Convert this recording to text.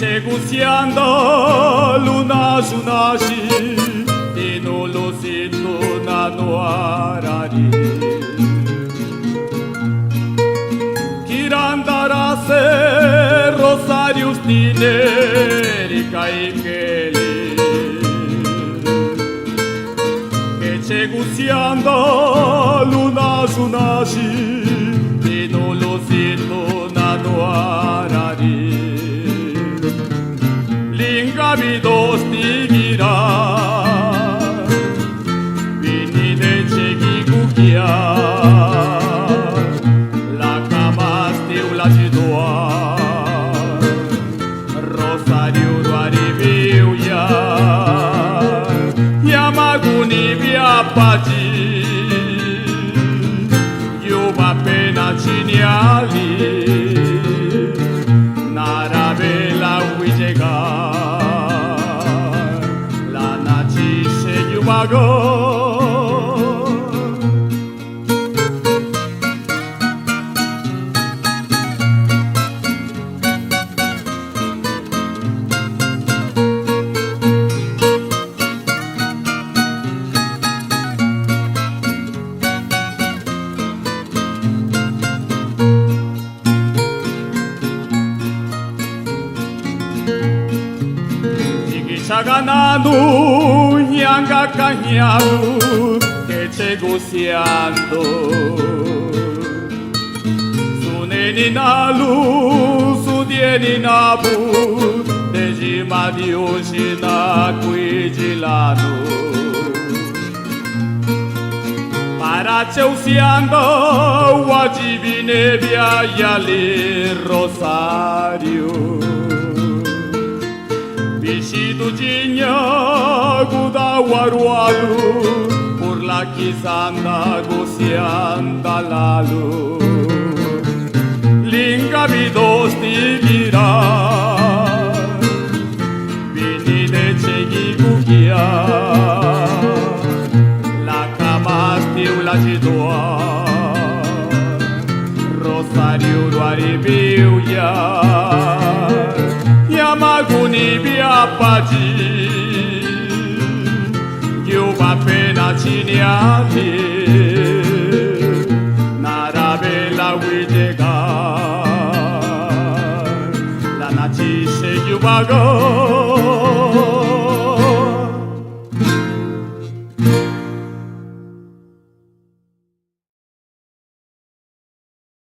Cheguciando luna sunashi Tino losito na noarari Kirandarase rosarius tineri kaikeli Cheguciando luna sunashi Tino losito na noarari Lingavidos tigira Vini de chegigukia La camastiu la jidoa Rosario duariviu ya Yamaguni viapaji Yuba pena chiniali Narabela uijega Yumago Chagananu yanga cañaru que cheguciando Suneni nalu sudieni nabu Dejima diushina cuijilano Para cheuciando wajibine via yali rosario Vishitu jinya gudawarualu Por la kizanda gosianda lalu Linga vidos tigira Vini de chegigukia La camastiu la jidoa Rosario duariviu ya Yamaguni viapaji Yuba pena chiniali Narabela uijega La nachise yubago